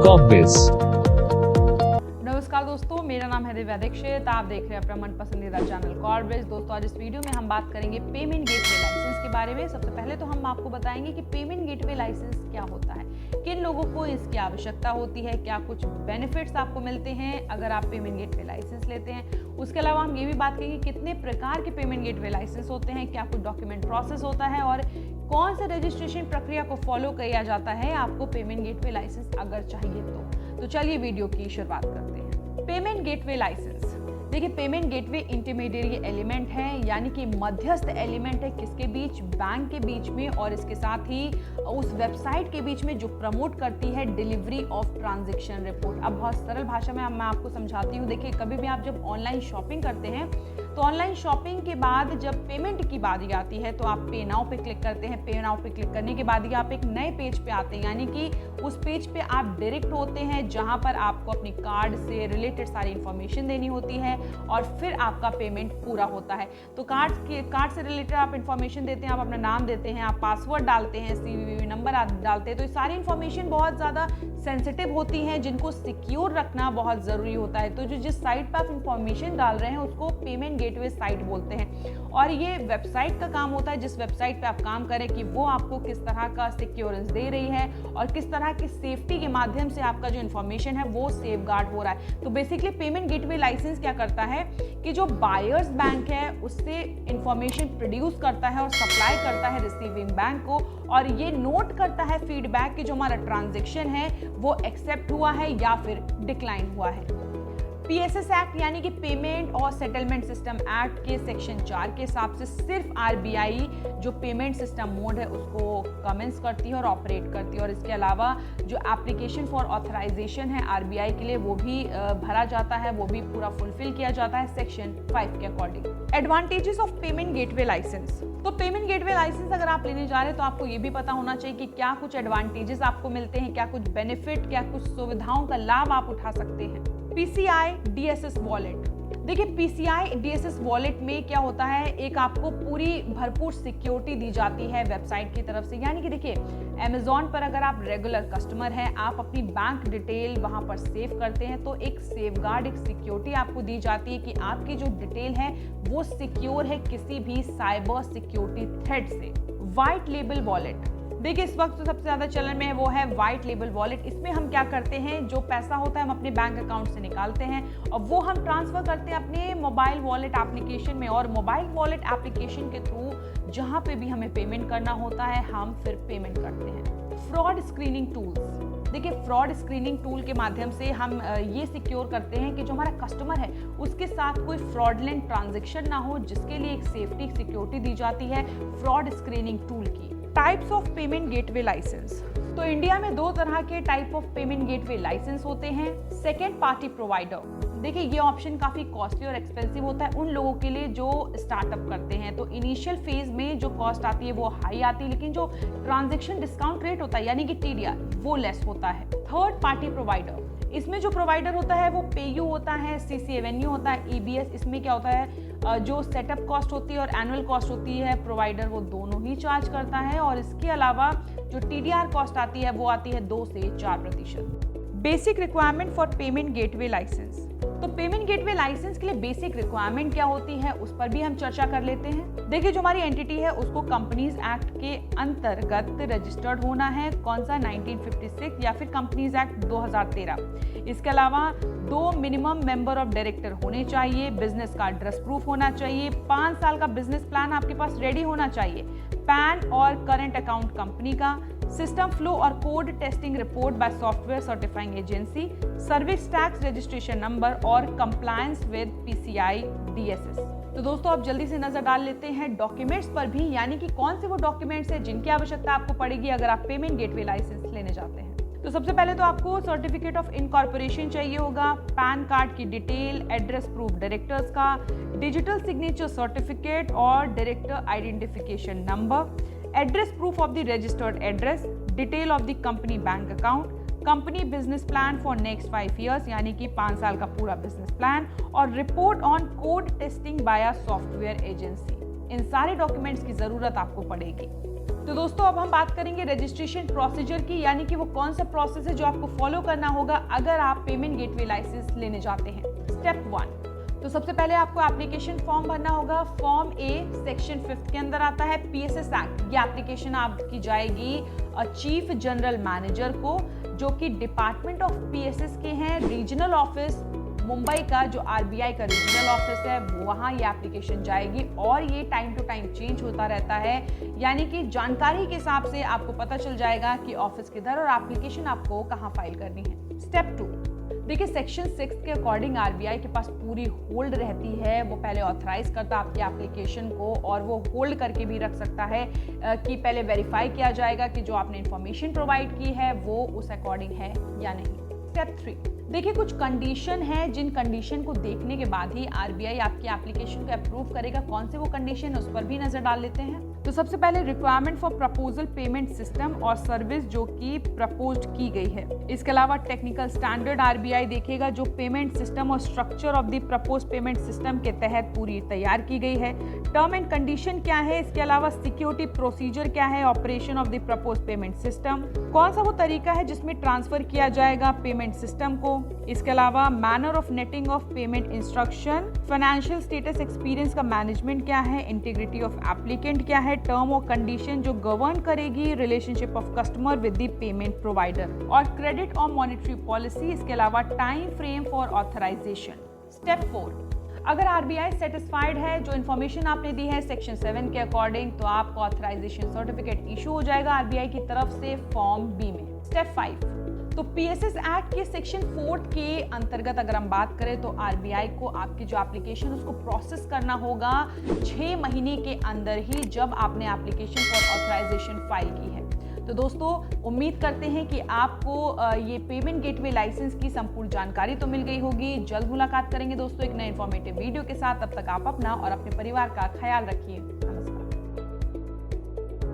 कॉर्बिस। नमस्कार दोस्तों, मेरा नाम है दिव्या दीक्षित। आप देख रहे हैं अपना मन पसंदीदा चैनल कॉर्बिस। दोस्तों, आज इस वीडियो में हम बात करेंगे पेमेंट गेटवे लाइसेंस के बारे में। सबसे पहले तो हम आपको बताएंगे कि पेमेंट गेटवे लाइसेंस क्या होता है, किन लोगों को इसकी आवश्यकता होती है, क्या कुछ बेनिफिट्स आपको मिलते हैं अगर आप पेमेंट गेटवे लाइसेंस लेते हैं। उसके अलावा हम ये भी बात करेंगे कितने प्रकार के पेमेंट गेटवे लाइसेंस होते हैं, क्या कुछ डॉक्यूमेंट प्रोसेस होता है और कौन से रजिस्ट्रेशन प्रक्रिया को फॉलो किया जाता है आपको पेमेंट गेटवे लाइसेंस अगर चाहिए तो चलिए वीडियो की शुरुआत करते हैं। पेमेंट गेटवे लाइसेंस, देखिए पेमेंट गेटवे इंटरमीडिएट एलिमेंट है, यानी कि मध्यस्थ एलिमेंट है किसके बीच, बैंक के बीच में और इसके साथ ही उस वेबसाइट के बीच में जो प्रमोट करती है डिलीवरी ऑफ ट्रांजैक्शन रिपोर्ट। अब बहुत सरल भाषा में मैं आपको समझाती हूँ। देखिए कभी भी आप जब ऑनलाइन शॉपिंग करते हैं तो ऑनलाइन शॉपिंग के बाद जब पेमेंट की बारी आती है तो आप पे नाउ पे क्लिक करते हैं। पे नाउ पे क्लिक करने के बाद ही आप एक नए पेज पे आते हैं, यानी कि उस पेज पे आप डायरेक्ट होते हैं जहां पर आपको अपनी कार्ड से रिलेटेड सारी इंफॉर्मेशन देनी होती है और फिर आपका पेमेंट पूरा होता है। तो कार्ड से रिलेटेड आप इंफॉर्मेशन देते हैं, आप अपना नाम देते हैं, आप पासवर्ड डालते हैं, CVV नंबर डालते हैं। तो ये सारी इंफॉर्मेशन बहुत ज़्यादा सेंसिटिव होती हैं जिनको सिक्योर रखना बहुत ज़रूरी होता है। तो जिस साइट पर आप इंफॉर्मेशन डाल रहे हैं उसको पेमेंट गेटवे साइट बोलते हैं और ये वेबसाइट का काम होता है जिस वेबसाइट पे आप काम करें कि वो आपको किस तरह का सिक्योरेंस दे रही है और किस तरह की सेफ्टी के माध्यम से आपका जो इन्फॉर्मेशन है वो सेफगार्ड हो रहा है। तो बेसिकली पेमेंट गेटवे लाइसेंस क्या करता है कि जो बायर्स बैंक है उससे इंफॉर्मेशन प्रोड्यूस करता है और सप्लाई करता है रिसीविंग बैंक को और ये नोट करता है फीडबैक कि जो हमारा ट्रांजैक्शन है वो एक्सेप्ट हुआ है या फिर डिक्लाइन हुआ है। PSS एक्ट यानी कि पेमेंट और सेटलमेंट सिस्टम एक्ट के सेक्शन 4 के हिसाब से सिर्फ RBI जो पेमेंट सिस्टम मोड है उसको कमेंस करती है और ऑपरेट करती है और इसके अलावा जो एप्लीकेशन फॉर ऑथराइजेशन है RBI के लिए वो भी भरा जाता है, वो भी पूरा फुलफिल किया जाता है सेक्शन 5 के according. Advantages of payment gateway licence, तो पेमेंट गेटवे लाइसेंस अगर आप लेने जा रहे हैं तो आपको ये भी पता होना चाहिए कि क्या कुछ एडवांटेजेस आपको मिलते हैं, क्या कुछ बेनिफिट, क्या कुछ सुविधाओं का लाभ आप उठा सकते हैं। PCI DSS वॉलेट, देखिए PCI DSS वॉलेट में क्या होता है, एक आपको पूरी भरपूर सिक्योरिटी दी जाती है वेबसाइट की तरफ से। यानी कि देखिए Amazon पर अगर आप रेगुलर कस्टमर हैं, आप अपनी बैंक डिटेल वहां पर सेव करते हैं तो एक सेफगार्ड, एक सिक्योरिटी आपको दी जाती है कि आपकी जो डिटेल है वो सिक्योर है किसी भी साइबर सिक्योरिटी थ्रेट से। व्हाइट लेबल वॉलेट, देखिए इस वक्त तो सबसे ज्यादा चलन में है वो है व्हाइट लेबल वॉलेट। इसमें हम क्या करते हैं, जो पैसा होता है हम अपने बैंक अकाउंट से निकालते हैं और वो हम ट्रांसफर करते हैं अपने मोबाइल वॉलेट एप्लीकेशन में और मोबाइल वॉलेट एप्लीकेशन के थ्रू जहां पे भी हमें पेमेंट करना होता है हम फिर पेमेंट करते हैं। फ्रॉड स्क्रीनिंग टूल्स, देखिए फ्रॉड स्क्रीनिंग टूल के माध्यम से हम ये सिक्योर करते हैं कि जो हमारा कस्टमर है उसके साथ कोई फ्रॉडलेंट ट्रांजैक्शन ना हो, जिसके लिए एक सेफ्टी सिक्योरिटी दी जाती है फ्रॉड स्क्रीनिंग टूल की। Types of payment gateway licence, तो इंडिया में दो तरह के type of payment gateway licence होते हैं। सेकेंड पार्टी प्रोवाइडर, देखिए ये ऑप्शन काफी कॉस्टली और एक्सपेंसिव होता है उन लोगों के लिए जो स्टार्टअप करते हैं। तो इनिशियल फेज में जो कॉस्ट आती है वो हाई आती है, लेकिन जो ट्रांजैक्शन डिस्काउंट रेट होता है यानी कि TDR वो लेस होता है। थर्ड पार्टी प्रोवाइडर, इसमें जो प्रोवाइडर होता है वो पेयू होता है, CC एवेन्यू होता है, EBS। इसमें क्या होता है, जो सेटअप कॉस्ट होती है और एनुअल कॉस्ट होती है प्रोवाइडर वो दोनों ही चार्ज करता है और इसके अलावा जो TDR कॉस्ट आती है वो आती है 2 से 4%। Basic requirement for payment gateway licence, तो पेमेंट गेटवे लाइसेंस के लिए बेसिक रिक्वायरमेंट क्या होती है उस पर भी हम चर्चा कर लेते हैं। देखिए जो हमारी एंटिटी है उसको कंपनीज एक्ट के अंतर्गत रजिस्टर्ड होना है, कौन सा 1956 या फिर कंपनीज एक्ट 2013। इसके अलावा 2 मिनिमम मेंबर ऑफ डायरेक्टर होने चाहिए, बिजनेस का एड्रेस प्रूफ होना चाहिए, 5 साल का बिजनेस प्लान आपके पास रेडी होना चाहिए, पैन और करंट अकाउंट कंपनी का, सिस्टम फ्लो और code testing report by software certifying agency, service tax registration number और कंप्लायंस विद PCI DSS। तो दोस्तों आप जल्दी से नजर डाल लेते हैं डॉक्यूमेंट्स पर भी, यानी कि कौन से वो डॉक्यूमेंट्स हैं जिनकी आवश्यकता आपको पड़ेगी अगर आप पेमेंट गेटवे लाइसेंस लेने जाते हैं। तो सबसे पहले तो आपको सर्टिफिकेट ऑफ इनकॉर्पोरेशन चाहिए होगा, पैन कार्ड की डिटेल, एड्रेस प्रूफ डायरेक्टर्स का, डिजिटल सिग्नेचर सर्टिफिकेट और director identification number, address proof of the registered address, detail of the company bank account, company business plan for next 5 years यानी कि 5 साल का पूरा बिजनेस प्लान और report on code testing by a software agency. इन सारे documents की जरूरत आपको पड़ेगी। तो दोस्तों अब हम बात करेंगे रजिस्ट्रेशन प्रोसीजर की, यानी कि वो कौन सा प्रोसेस है जो आपको फॉलो करना होगा अगर आप पेमेंट गेटवे लाइसेंस लेने जाते हैं। स्टेप 1, तो सबसे पहले आपको एप्लीकेशन फॉर्म भरना होगा। फॉर्म ए सेक्शन 5 के अंदर आता है PSS एक्ट। ये एप्लीकेशन आपकी जाएगी चीफ जनरल मैनेजर को, जो कि डिपार्टमेंट ऑफ PSS के हैं। रीजनल ऑफिस मुंबई का जो RBI का रीजनल ऑफिस है वहाँ ये एप्लीकेशन जाएगी, और ये टाइम टू टाइम चेंज होता रहता है, यानी कि जानकारी के हिसाब से आपको पता चल जाएगा कि ऑफिस किधर और एप्लीकेशन आपको कहाँ फाइल करनी है। स्टेप 2, देखिए सेक्शन 6 के अकॉर्डिंग RBI के पास पूरी होल्ड रहती है। वो पहले ऑथराइज करता है आपकी एप्लीकेशन को, और वो होल्ड करके भी रख सकता है कि पहले वेरीफाई किया जाएगा कि जो आपने इंफॉर्मेशन प्रोवाइड की है वो उस अकॉर्डिंग है या नहीं। स्टेप 3, देखिए कुछ कंडीशन है जिन कंडीशन को देखने के बाद ही RBI आपकी एप्लीकेशन को अप्रूव करेगा। कौन से वो कंडीशन है उस पर भी नजर डाल लेते हैं। तो सबसे पहले requirement for proposal payment system और सर्विस जो कि प्रपोज्ड की गई है। इसके अलावा टेक्निकल स्टैंडर्ड RBI देखेगा जो पेमेंट सिस्टम और structure of the propose payment system के तहत पूरी तैयार की गई है। टर्म एंड कंडीशन क्या है, इसके अलावा सिक्योरिटी प्रोसीजर क्या है, operation of the propose payment system, कौन सा वो तरीका है जिसमें ट्रांसफर किया जाएगा पेमेंट सिस्टम को। इसके अलावा manner of netting of payment instruction, financial status experience का मैनेजमेंट क्या है, इंटीग्रिटी ऑफ एप्लीकेंट क्या है, टर्म और कंडीशन जो गवर्न करेगी relationship of customer with the payment provider, और क्रेडिट और मॉनेटरी पॉलिसी। इसके अलावा time frame for authorisation. Step 4, अगर RBI सेटिस्फाइड है जो इन्फॉर्मेशन आपने दी है सेक्शन 7 के अकॉर्डिंग, तो आपको ऑथराइजेशन सर्टिफिकेट इशू हो जाएगा RBI की तरफ से फॉर्म बी में। स्टेप 5, तो PSS एक्ट के सेक्शन 4 के अंतर्गत अगर हम बात करें तो RBI को आपकी जो एप्लीकेशन उसको प्रोसेस करना होगा 6 महीने के अंदर ही, जब आपने एप्लीकेशन फॉर ऑथराइजेशन फाइल की है। तो दोस्तों उम्मीद करते हैं कि आपको ये पेमेंट गेटवे लाइसेंस की संपूर्ण जानकारी तो मिल गई होगी। जल्द मुलाकात करेंगे दोस्तों एक नए इन्फॉर्मेटिव वीडियो के साथ। तब तक आप अपना और अपने परिवार का ख्याल रखिए।